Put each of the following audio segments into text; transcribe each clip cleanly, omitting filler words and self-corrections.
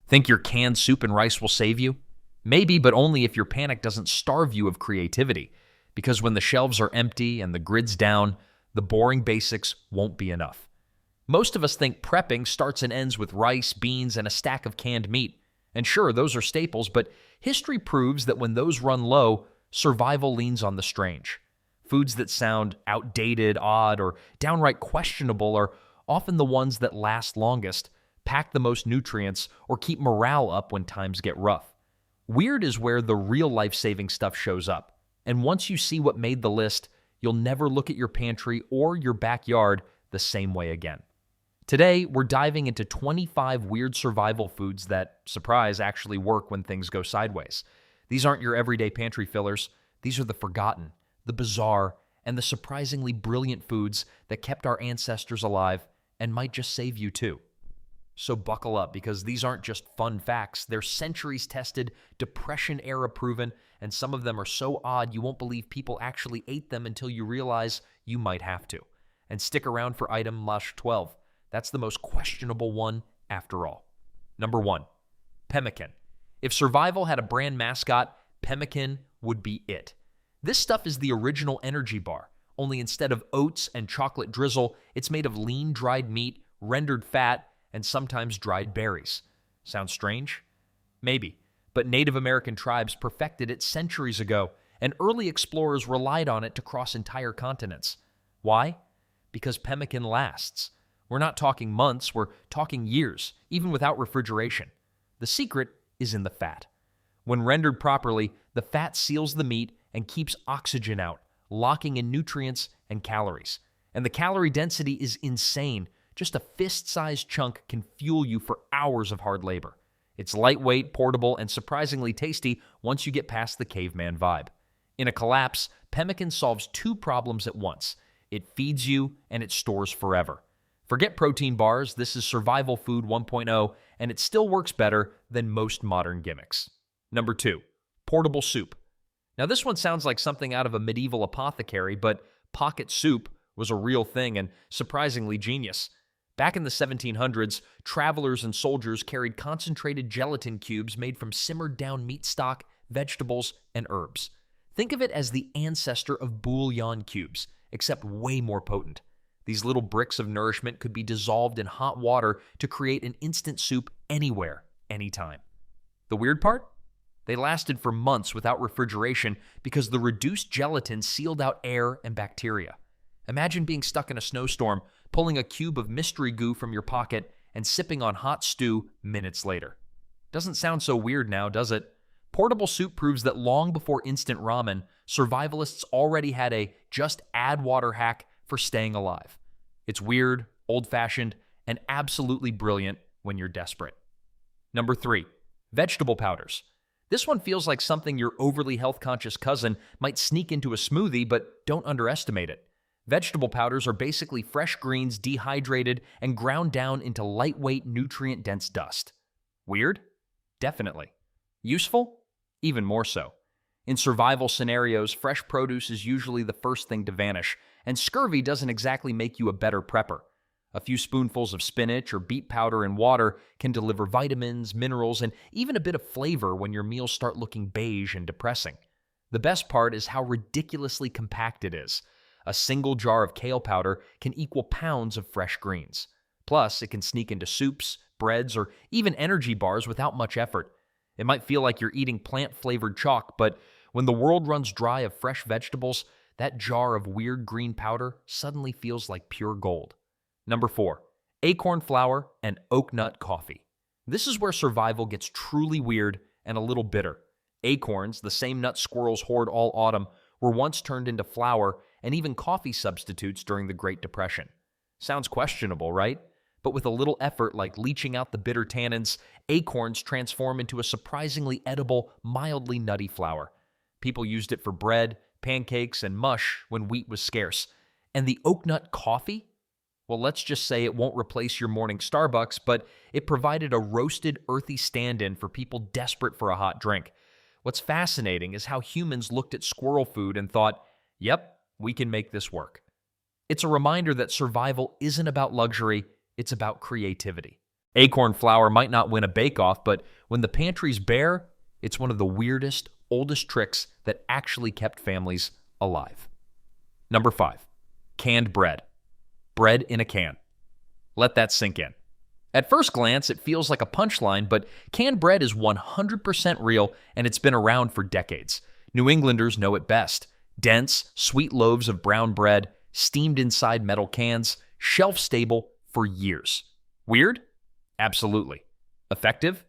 Think your canned soup and rice will save you? Maybe, but only if your panic doesn't starve you of creativity. Because when the shelves are empty and the grid's down, the boring basics won't be enough. Most of us think prepping starts and ends with rice, beans, and a stack of canned meat. And sure, those are staples, but history proves that when those run low, survival leans on the strange. Foods that sound outdated, odd, or downright questionable are often the ones that last longest, pack the most nutrients, or keep morale up when times get rough. Weird is where the real life-saving stuff shows up. And once you see what made the list, you'll never look at your pantry or your backyard the same way again. Today, we're diving into 25 weird survival foods that, surprise, actually work when things go sideways. These aren't your everyday pantry fillers. These are the forgotten, the bizarre, and the surprisingly brilliant foods that kept our ancestors alive and might just save you too. So buckle up, because these aren't just fun facts. They're centuries-tested, Depression-era proven, and some of them are so odd you won't believe people actually ate them until you realize you might have to. And stick around for item lush 12. That's the most questionable one after all. Number 1, Pemmican. If survival had a brand mascot, Pemmican would be it. This stuff is the original energy bar, only instead of oats and chocolate drizzle, it's made of lean dried meat, rendered fat, and sometimes dried berries. Sounds strange? Maybe, but Native American tribes perfected it centuries ago, and early explorers relied on it to cross entire continents. Why? Because pemmican lasts. We're not talking months, we're talking years, even without refrigeration. The secret is in the fat. When rendered properly, the fat seals the meat and keeps oxygen out, locking in nutrients and calories. And the calorie density is insane. Just a fist-sized chunk can fuel you for hours of hard labor. It's lightweight, portable, and surprisingly tasty once you get past the caveman vibe. In a collapse, pemmican solves two problems at once. It feeds you, and it stores forever. Forget protein bars, this is survival food 1.0, and it still works better than most modern gimmicks. Number 2, portable soup. Now this one sounds like something out of a medieval apothecary, but pocket soup was a real thing and surprisingly genius. Back in the 1700s, travelers and soldiers carried concentrated gelatin cubes made from simmered down meat stock, vegetables, and herbs. Think of it as the ancestor of Bouillon cubes, except way more potent. These little bricks of nourishment could be dissolved in hot water to create an instant soup anywhere, anytime. The weird part? They lasted for months without refrigeration because the reduced gelatin sealed out air and bacteria. Imagine being stuck in a snowstorm, pulling a cube of mystery goo from your pocket, and sipping on hot stew minutes later. Doesn't sound so weird now, does it? Portable soup proves that long before instant ramen, survivalists already had a just add water hack for staying alive. It's weird, old-fashioned, and absolutely brilliant when you're desperate. Number 3, vegetable powders. This one feels like something your overly health-conscious cousin might sneak into a smoothie, but don't underestimate it. Vegetable powders are basically fresh greens dehydrated and ground down into lightweight, nutrient-dense dust. Weird? Definitely. Useful? Even more so. In survival scenarios, fresh produce is usually the first thing to vanish, and scurvy doesn't exactly make you a better prepper. A few spoonfuls of spinach or beet powder in water can deliver vitamins, minerals, and even a bit of flavor when your meals start looking beige and depressing. The best part is how ridiculously compact it is. A single jar of kale powder can equal pounds of fresh greens. Plus, it can sneak into soups, breads, or even energy bars without much effort. It might feel like you're eating plant-flavored chalk, but when the world runs dry of fresh vegetables, that jar of weird green powder suddenly feels like pure gold. Number 4, acorn flour and oak nut coffee. This is where survival gets truly weird and a little bitter. Acorns, the same nut squirrels hoard all autumn, were once turned into flour and even coffee substitutes during the Great Depression. Sounds questionable, right? But with a little effort like leaching out the bitter tannins, acorns transform into a surprisingly edible, mildly nutty flour. People used it for bread, pancakes, and mush when wheat was scarce. And the oak nut coffee? Well, let's just say it won't replace your morning Starbucks, but it provided a roasted, earthy stand-in for people desperate for a hot drink. What's fascinating is how humans looked at squirrel food and thought, yep, we can make this work. It's a reminder that survival isn't about luxury, it's about creativity. Acorn flour might not win a bake-off, but when the pantry's bare, it's one of the weirdest, oldest tricks that actually kept families alive. Number 5, canned bread. Bread in a can. Let that sink in. At first glance, it feels like a punchline, but canned bread is 100% real, and it's been around for decades. New Englanders know it best. Dense, sweet loaves of brown bread, steamed inside metal cans, shelf-stable for years. Weird? Absolutely. Effective?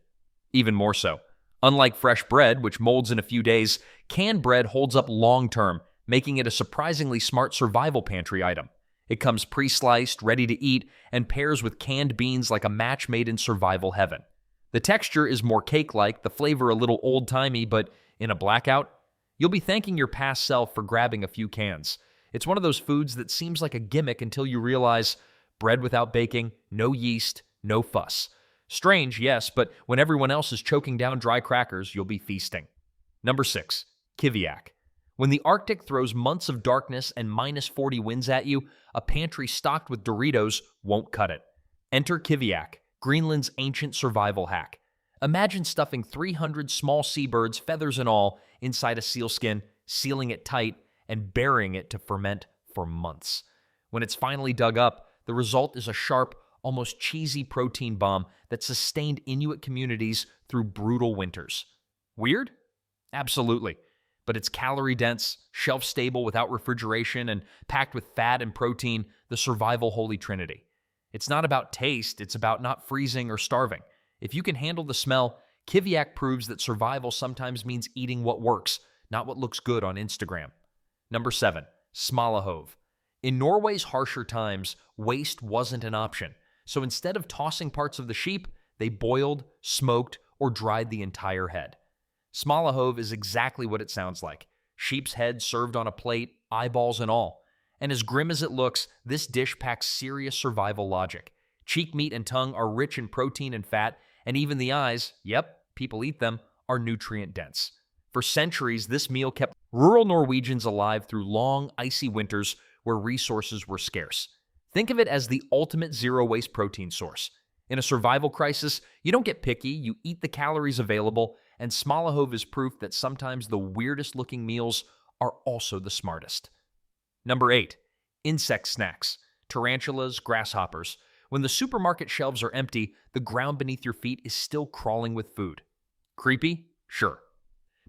Even more so. Unlike fresh bread, which molds in a few days, canned bread holds up long-term, making it a surprisingly smart survival pantry item. It comes pre-sliced, ready to eat, and pairs with canned beans like a match made in survival heaven. The texture is more cake-like, the flavor a little old-timey, but in a blackout, you'll be thanking your past self for grabbing a few cans. It's one of those foods that seems like a gimmick until you realize bread without baking, no yeast, no fuss. Strange, yes, but when everyone else is choking down dry crackers, you'll be feasting. Number 6, Kiviaak. When the Arctic throws months of darkness and -40 winds at you, a pantry stocked with Doritos won't cut it. Enter Kiviaak, Greenland's ancient survival hack. Imagine stuffing 300 small seabirds, feathers and all, inside a sealskin, sealing it tight, and burying it to ferment for months. When it's finally dug up, the result is a sharp, almost cheesy protein bomb that sustained Inuit communities through brutal winters. Weird? Absolutely. But it's calorie-dense, shelf-stable without refrigeration, and packed with fat and protein, the survival holy trinity. It's not about taste, it's about not freezing or starving. If you can handle the smell, Kiviaak proves that survival sometimes means eating what works, not what looks good on Instagram. Number 7, smalahove. In Norway's harsher times, waste wasn't an option. So instead of tossing parts of the sheep, they boiled, smoked, or dried the entire head. Smalahove is exactly what it sounds like. Sheep's head served on a plate, eyeballs and all. And as grim as it looks, this dish packs serious survival logic. Cheek meat and tongue are rich in protein and fat, and even the eyes, yep, people eat them, are nutrient dense. For centuries, this meal kept rural Norwegians alive through long, icy winters where resources were scarce. Think of it as the ultimate zero-waste protein source. In a survival crisis, you don't get picky, you eat the calories available, and smalahove is proof that sometimes the weirdest-looking meals are also the smartest. Number 8, insect snacks. Tarantulas, grasshoppers. When the supermarket shelves are empty, the ground beneath your feet is still crawling with food. Creepy? Sure.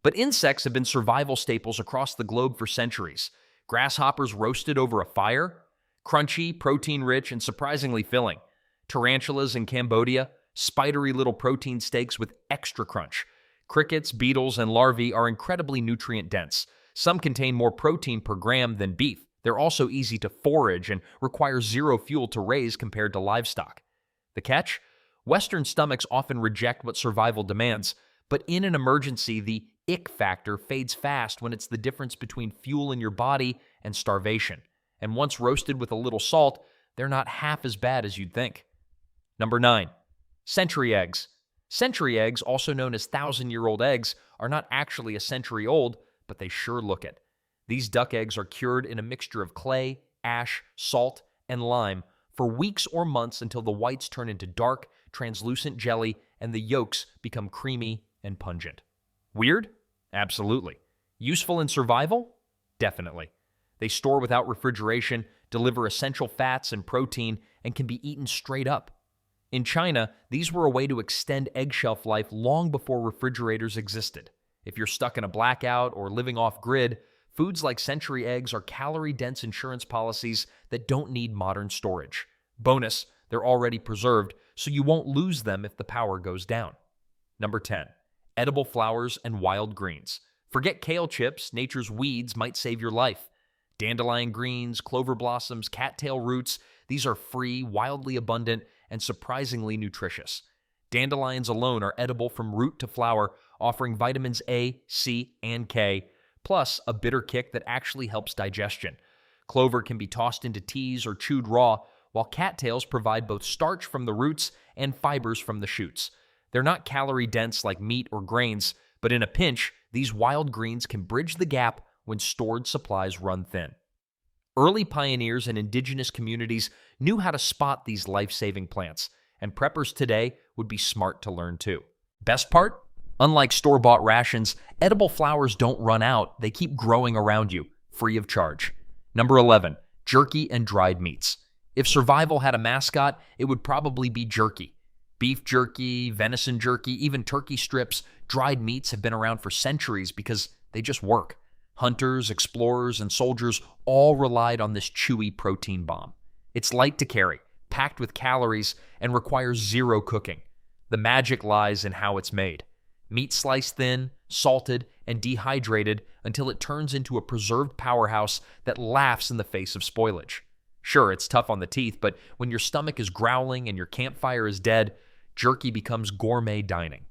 But insects have been survival staples across the globe for centuries. Grasshoppers roasted over a fire? Crunchy, protein-rich, and surprisingly filling. Tarantulas in Cambodia? Spidery little protein steaks with extra crunch. Crickets, beetles, and larvae are incredibly nutrient-dense. Some contain more protein per gram than beef. They're also easy to forage and require zero fuel to raise compared to livestock. The catch? Western stomachs often reject what survival demands, but in an emergency, the ick factor fades fast when it's the difference between fuel in your body and starvation. And once roasted with a little salt, they're not half as bad as you'd think. Number 9, century eggs. Century eggs, also known as 1,000-year-old eggs, are not actually a century old, but they sure look it. These duck eggs are cured in a mixture of clay, ash, salt, and lime for weeks or months until the whites turn into dark, translucent jelly and the yolks become creamy and pungent. Weird? Absolutely. Useful in survival? Definitely. They store without refrigeration, deliver essential fats and protein, and can be eaten straight up. In China, these were a way to extend egg shelf life long before refrigerators existed. If you're stuck in a blackout or living off-grid, foods like century eggs are calorie-dense insurance policies that don't need modern storage. Bonus, they're already preserved, so you won't lose them if the power goes down. Number 10, edible flowers and wild greens. Forget kale chips, nature's weeds might save your life. Dandelion greens, clover blossoms, cattail roots, these are free, wildly abundant, and surprisingly nutritious. Dandelions alone are edible from root to flower, offering vitamins A, C, and K, plus a bitter kick that actually helps digestion. Clover can be tossed into teas or chewed raw, while cattails provide both starch from the roots and fibers from the shoots. They're not calorie-dense like meat or grains, but in a pinch, these wild greens can bridge the gap when stored supplies run thin. Early pioneers and indigenous communities knew how to spot these life-saving plants, and preppers today would be smart to learn too. Best part? Unlike store-bought rations, edible flowers don't run out, they keep growing around you, free of charge. Number 11, jerky and dried meats. If survival had a mascot, it would probably be jerky. Beef jerky, venison jerky, even turkey strips, dried meats have been around for centuries because they just work. Hunters, explorers, and soldiers all relied on this chewy protein bomb. It's light to carry, packed with calories, and requires zero cooking. The magic lies in how it's made. Meat sliced thin, salted, and dehydrated until it turns into a preserved powerhouse that laughs in the face of spoilage. Sure, it's tough on the teeth, but when your stomach is growling and your campfire is dead, jerky becomes gourmet dining.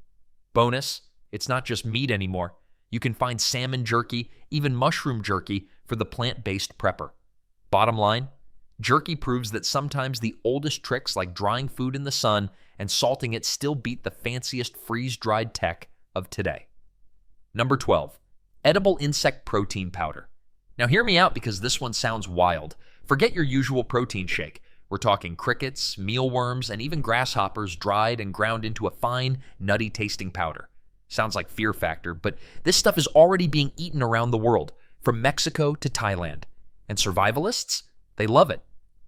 Bonus, it's not just meat anymore. You can find salmon jerky, even mushroom jerky for the plant-based prepper. Bottom line, jerky proves that sometimes the oldest tricks like drying food in the sun and salting it still beat the fanciest freeze-dried tech of today. Number 12, edible insect protein powder. Now hear me out because this one sounds wild. Forget your usual protein shake. We're talking crickets, mealworms, and even grasshoppers dried and ground into a fine, nutty-tasting powder. Sounds like Fear Factor, but this stuff is already being eaten around the world, from Mexico to Thailand. And survivalists? They love it.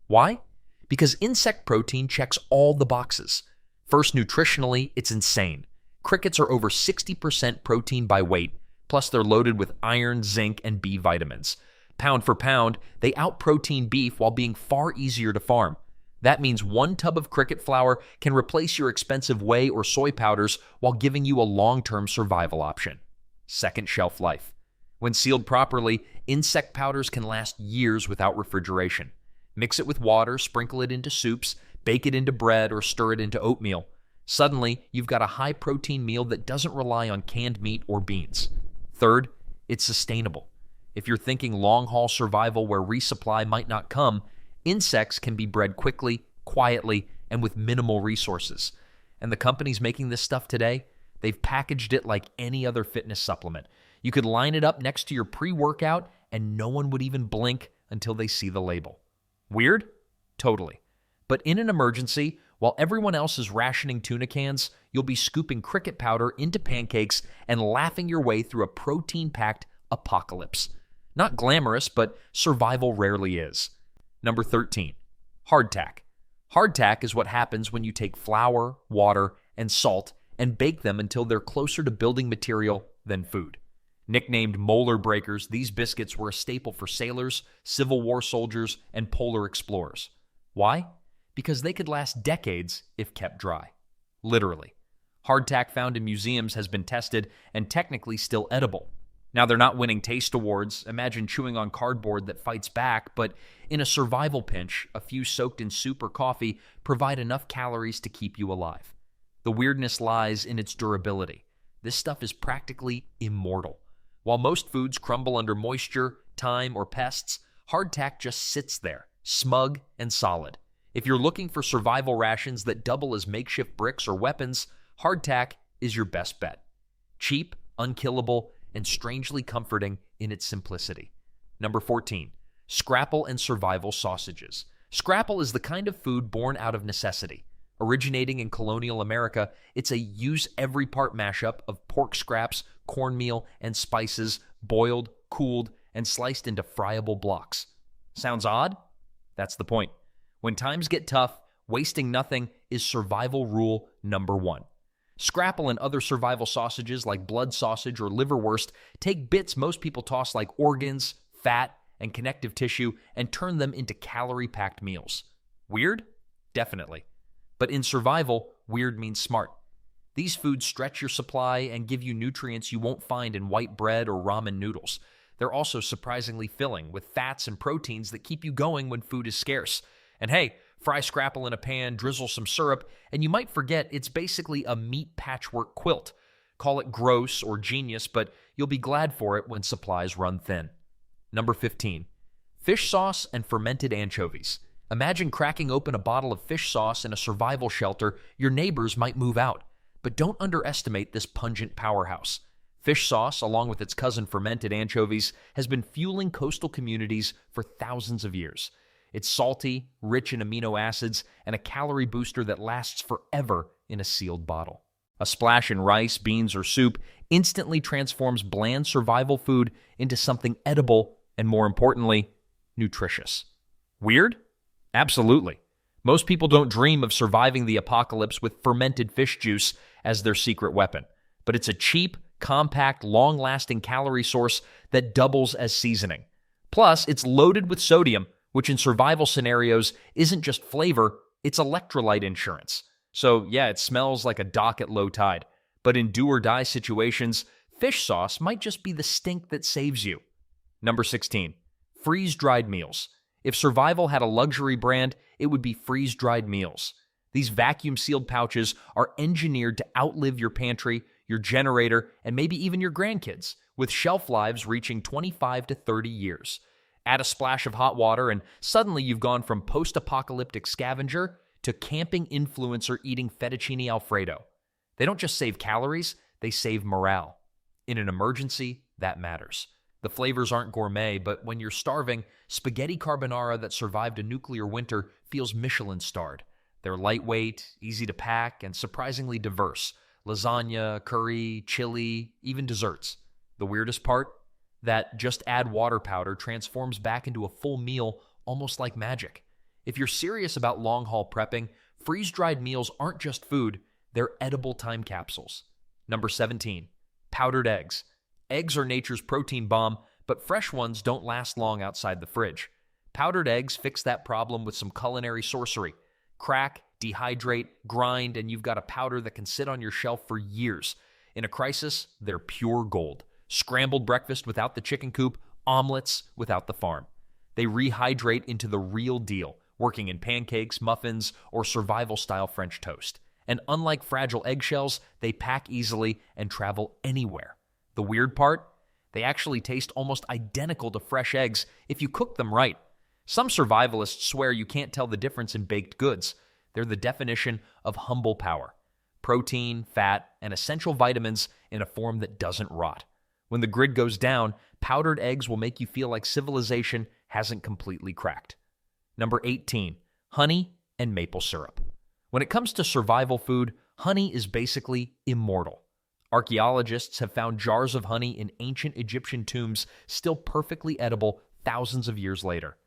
Why? Because insect protein checks all the boxes. First, nutritionally, it's insane. Crickets are over 60% protein by weight, plus they're loaded with iron, zinc, and B vitamins. Pound for pound, they out-protein beef while being far easier to farm. That means one tub of cricket flour can replace your expensive whey or soy powders while giving you a long-term survival option. Second shelf life. When sealed properly, insect powders can last years without refrigeration. Mix it with water, sprinkle it into soups, bake it into bread, or stir it into oatmeal. Suddenly, you've got a high-protein meal that doesn't rely on canned meat or beans. Third, it's sustainable. If you're thinking long-haul survival where resupply might not come, insects can be bred quickly, quietly, and with minimal resources. And the companies making this stuff today, they've packaged it like any other fitness supplement. You could line it up next to your pre-workout, and no one would even blink until they see the label. Weird? Totally. But in an emergency, while everyone else is rationing tuna cans, you'll be scooping cricket powder into pancakes and laughing your way through a protein-packed apocalypse. Not glamorous, but survival rarely is. Number 13, hardtack. Hardtack is what happens when you take flour, water, and salt and bake them until they're closer to building material than food. Nicknamed molar breakers, these biscuits were a staple for sailors, Civil War soldiers, and polar explorers. Why? Because they could last decades if kept dry. Literally. Hardtack found in museums has been tested and technically still edible. Now, they're not winning taste awards. Imagine chewing on cardboard that fights back, but in a survival pinch, a few soaked in soup or coffee provide enough calories to keep you alive. The weirdness lies in its durability. This stuff is practically immortal. While most foods crumble under moisture, time, or pests, hardtack just sits there, smug and solid. If you're looking for survival rations that double as makeshift bricks or weapons, hardtack is your best bet. Cheap, unkillable, and strangely comforting in its simplicity. Number 14, Scrapple and survival sausages. Scrapple is the kind of food born out of necessity. Originating in colonial America, it's a use-every-part mashup of pork scraps, cornmeal, and spices, boiled, cooled, and sliced into friable blocks. Sounds odd? That's the point. When times get tough, wasting nothing is survival rule number 1. Scrapple and other survival sausages like blood sausage or liverwurst take bits most people toss like organs, fat, and connective tissue and turn them into calorie-packed meals. Weird? Definitely. But in survival, weird means smart. These foods stretch your supply and give you nutrients you won't find in white bread or ramen noodles. They're also surprisingly filling with fats and proteins that keep you going when food is scarce. And hey, fry Scrapple in a pan, drizzle some syrup, and you might forget it's basically a meat patchwork quilt. Call it gross or genius, but you'll be glad for it when supplies run thin. Number 15, fish sauce and fermented anchovies. Imagine cracking open a bottle of fish sauce in a survival shelter. Your neighbors might move out. But don't underestimate this pungent powerhouse. Fish sauce, along with its cousin fermented anchovies, has been fueling coastal communities for thousands of years. It's salty, rich in amino acids, and a calorie booster that lasts forever in a sealed bottle. A splash in rice, beans, or soup instantly transforms bland survival food into something edible and, more importantly, nutritious. Weird? Absolutely. Most people don't dream of surviving the apocalypse with fermented fish juice as their secret weapon. But it's a cheap, compact, long-lasting calorie source that doubles as seasoning. Plus, it's loaded with sodium, which in survival scenarios isn't just flavor, it's electrolyte insurance. So yeah, it smells like a dock at low tide. But in do-or-die situations, fish sauce might just be the stink that saves you. Number 16. Freeze-dried meals. If survival had a luxury brand, it would be freeze-dried meals. These vacuum-sealed pouches are engineered to outlive your pantry, your generator, and maybe even your grandkids, with shelf lives reaching 25 to 30 years. Add a splash of hot water, and suddenly you've gone from post-apocalyptic scavenger to camping influencer eating fettuccine Alfredo. They don't just save calories, they save morale. In an emergency, that matters. The flavors aren't gourmet, but when you're starving, spaghetti carbonara that survived a nuclear winter feels Michelin-starred. They're lightweight, easy to pack, and surprisingly diverse. Lasagna, curry, chili, even desserts. The weirdest part? That just add water powder transforms back into a full meal almost like magic. If you're serious about long-haul prepping, freeze-dried meals aren't just food, they're edible time capsules. Number 17. Powdered eggs. Eggs are nature's protein bomb, but fresh ones don't last long outside the fridge. Powdered eggs fix that problem with some culinary sorcery. Crack, dehydrate, grind, and you've got a powder that can sit on your shelf for years. In a crisis, they're pure gold. Scrambled breakfast without the chicken coop, omelets without the farm. They rehydrate into the real deal, working in pancakes, muffins, or survival-style French toast. And unlike fragile eggshells, they pack easily and travel anywhere. The weird part? They actually taste almost identical to fresh eggs if you cook them right. Some survivalists swear you can't tell the difference in baked goods. They're the definition of humble power. Protein, fat, and essential vitamins in a form that doesn't rot. When the grid goes down, powdered eggs will make you feel like civilization hasn't completely cracked. Number 18. Honey and maple syrup. When it comes to survival food, honey is basically immortal. Archaeologists have found jars of honey in ancient Egyptian tombs still perfectly edible thousands of years later.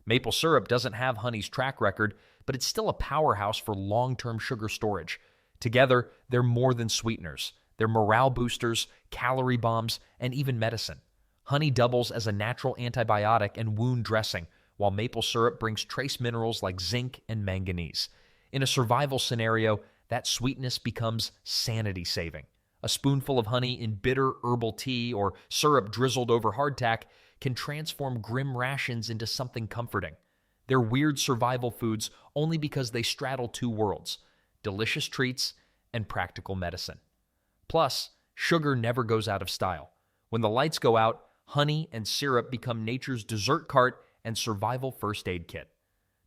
Maple syrup doesn't have honey's track record, but it's still a powerhouse for long-term sugar storage. Together, they're more than sweeteners. They're morale boosters, calorie bombs, and even medicine. Honey doubles as a natural antibiotic and wound dressing, while maple syrup brings trace minerals like zinc and manganese. In a survival scenario, that sweetness becomes sanity-saving. A spoonful of honey in bitter herbal tea or syrup drizzled over hardtack can transform grim rations into something comforting. They're weird survival foods only because they straddle two worlds: delicious treats and practical medicine. Plus, sugar never goes out of style. When the lights go out, honey and syrup become nature's dessert cart and survival first aid kit.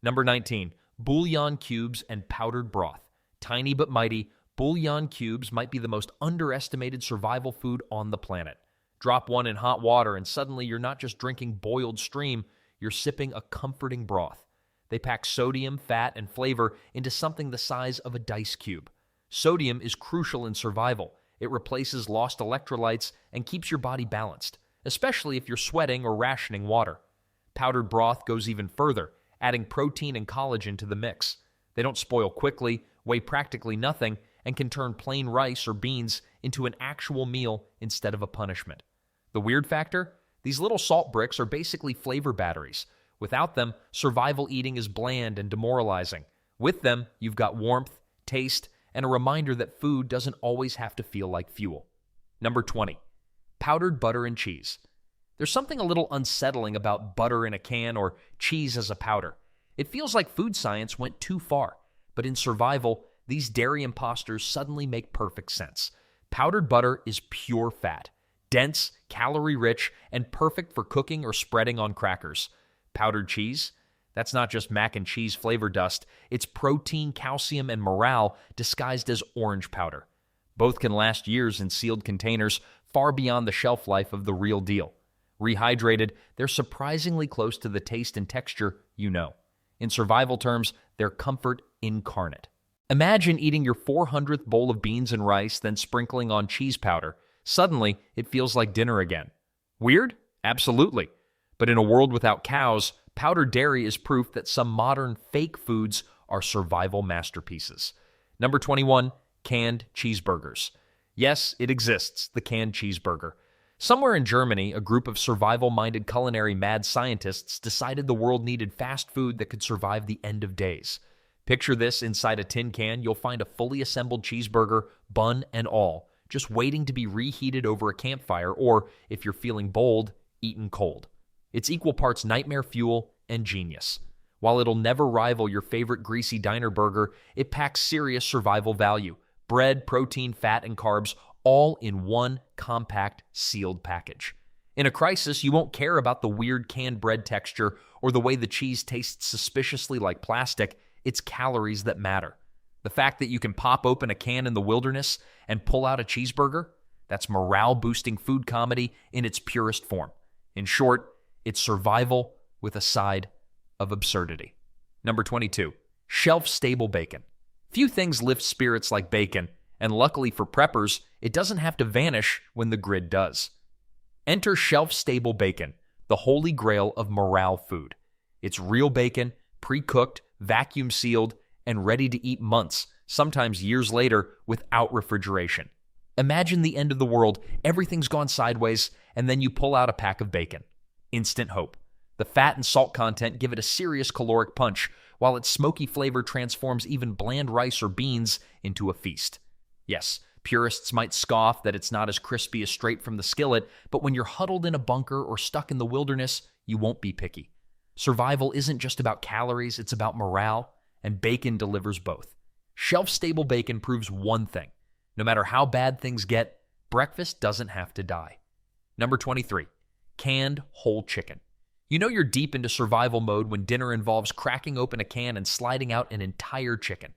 Number 19. Bouillon cubes and powdered broth. Tiny but mighty, bouillon cubes might be the most underestimated survival food on the planet. Drop one in hot water and suddenly you're not just drinking boiled stream, you're sipping a comforting broth. They pack sodium, fat, and flavor into something the size of a dice cube. Sodium is crucial in survival. It replaces lost electrolytes and keeps your body balanced, especially if you're sweating or rationing water. Powdered broth goes even further, adding protein and collagen to the mix. They don't spoil quickly, weigh practically nothing, and can turn plain rice or beans into an actual meal instead of a punishment. The weird factor? These little salt bricks are basically flavor batteries. Without them, survival eating is bland and demoralizing. With them, you've got warmth, taste, and a reminder that food doesn't always have to feel like fuel. Number 20. Powdered butter and cheese. There's something a little unsettling about butter in a can or cheese as a powder. It feels like food science went too far, but in survival, these dairy imposters suddenly make perfect sense. Powdered butter is pure fat, dense, calorie-rich, and perfect for cooking or spreading on crackers. Powdered cheese? That's not just mac and cheese flavor dust, it's protein, calcium, and morale disguised as orange powder. Both can last years in sealed containers, far beyond the shelf life of the real deal. Rehydrated, they're surprisingly close to the taste and texture you know. In survival terms, they're comfort incarnate. Imagine eating your 400th bowl of beans and rice, then sprinkling on cheese powder. Suddenly, it feels like dinner again. Weird? Absolutely. But in a world without cows, powdered dairy is proof that some modern fake foods are survival masterpieces. Number 21, canned cheeseburgers. Yes, it exists, the canned cheeseburger. Somewhere in Germany, a group of survival-minded culinary mad scientists decided the world needed fast food that could survive the end of days. Picture this: inside a tin can, you'll find a fully assembled cheeseburger, bun and all, just waiting to be reheated over a campfire, or, if you're feeling bold, eaten cold. It's equal parts nightmare fuel and genius. While it'll never rival your favorite greasy diner burger, it packs serious survival value. Bread, protein, fat, and carbs, all in one compact, sealed package. In a crisis, you won't care about the weird canned bread texture or the way the cheese tastes suspiciously like plastic. It's calories that matter. The fact that you can pop open a can in the wilderness and pull out a cheeseburger, that's morale-boosting food comedy in its purest form. In short, it's survival with a side of absurdity. Number 22, shelf-stable bacon. Few things lift spirits like bacon, and luckily for preppers, it doesn't have to vanish when the grid does. Enter shelf-stable bacon, the holy grail of morale food. It's real bacon, pre-cooked, vacuum-sealed, and ready to eat months, sometimes years later, without refrigeration. Imagine the end of the world, everything's gone sideways, and then you pull out a pack of bacon. Instant hope. The fat and salt content give it a serious caloric punch, while its smoky flavor transforms even bland rice or beans into a feast. Yes, purists might scoff that it's not as crispy as straight from the skillet, but when you're huddled in a bunker or stuck in the wilderness, you won't be picky. Survival isn't just about calories, it's about morale, and bacon delivers both. Shelf-stable bacon proves one thing: no matter how bad things get, breakfast doesn't have to die. Number 23, canned whole chicken. You know you're deep into survival mode when dinner involves cracking open a can and sliding out an entire chicken.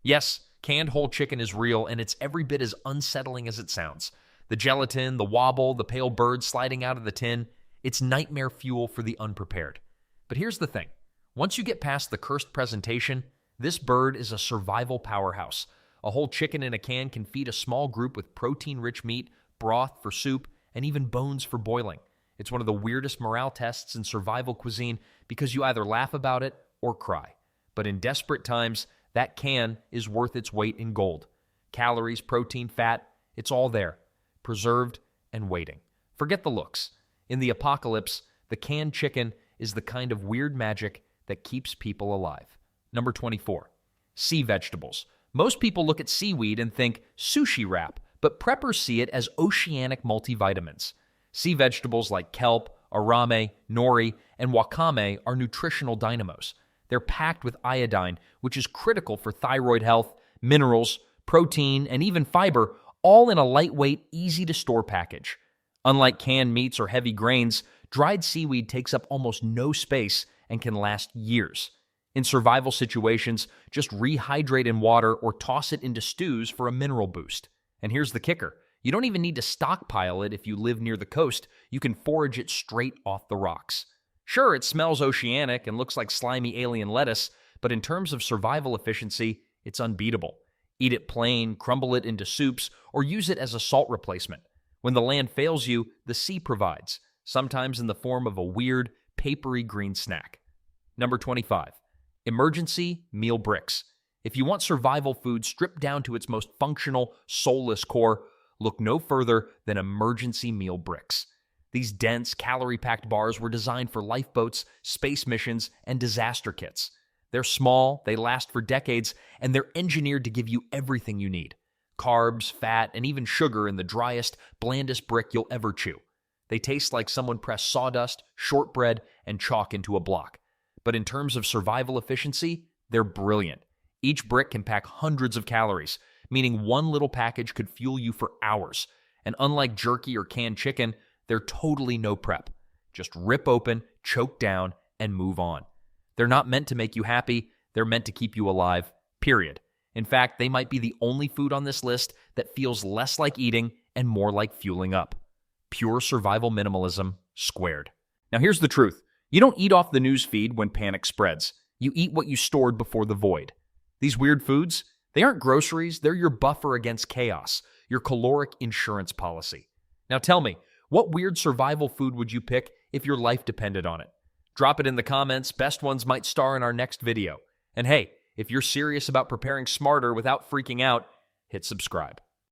Yes, canned whole chicken is real, and it's every bit as unsettling as it sounds. The gelatin, the wobble, the pale bird sliding out of the tin, it's nightmare fuel for the unprepared. But here's the thing. Once you get past the cursed presentation, this bird is a survival powerhouse. A whole chicken in a can can feed a small group with protein-rich meat, broth for soup, and even bones for boiling. It's one of the weirdest morale tests in survival cuisine because you either laugh about it or cry. But in desperate times, that can is worth its weight in gold. Calories, protein, fat, it's all there, preserved and waiting. Forget the looks. In the apocalypse, the canned chicken is the kind of weird magic that keeps people alive. Number 24, sea vegetables. Most people look at seaweed and think sushi wrap, but preppers see it as oceanic multivitamins. Sea vegetables like kelp, arame, nori, and wakame are nutritional dynamos. They're packed with iodine, which is critical for thyroid health, minerals, protein, and even fiber, all in a lightweight, easy-to-store package. Unlike canned meats or heavy grains, dried seaweed takes up almost no space and can last years. In survival situations, just rehydrate in water or toss it into stews for a mineral boost. And here's the kicker. You don't even need to stockpile it if you live near the coast. You can forage it straight off the rocks. Sure, it smells oceanic and looks like slimy alien lettuce, but in terms of survival efficiency, it's unbeatable. Eat it plain, crumble it into soups, or use it as a salt replacement. When the land fails you, the sea provides, sometimes in the form of a weird, papery green snack. Number 25, emergency meal bricks. If you want survival food stripped down to its most functional, soulless core, look no further than emergency meal bricks. These dense, calorie-packed bars were designed for lifeboats, space missions, and disaster kits. They're small, they last for decades, and they're engineered to give you everything you need. Carbs, fat, and even sugar in the driest, blandest brick you'll ever chew. They taste like someone pressed sawdust, shortbread, and chalk into a block. But in terms of survival efficiency, they're brilliant. Each brick can pack hundreds of calories, meaning one little package could fuel you for hours. And unlike jerky or canned chicken, they're totally no prep. Just rip open, choke down, and move on. They're not meant to make you happy, they're meant to keep you alive, period. In fact, they might be the only food on this list that feels less like eating and more like fueling up. Pure survival minimalism squared. Now here's the truth. You don't eat off the news feed when panic spreads. You eat what you stored before the void. These weird foods, they aren't groceries, they're your buffer against chaos, your caloric insurance policy. Now tell me, what weird survival food would you pick if your life depended on it? Drop it in the comments. Best ones might star in our next video. And hey, if you're serious about preparing smarter without freaking out, hit subscribe.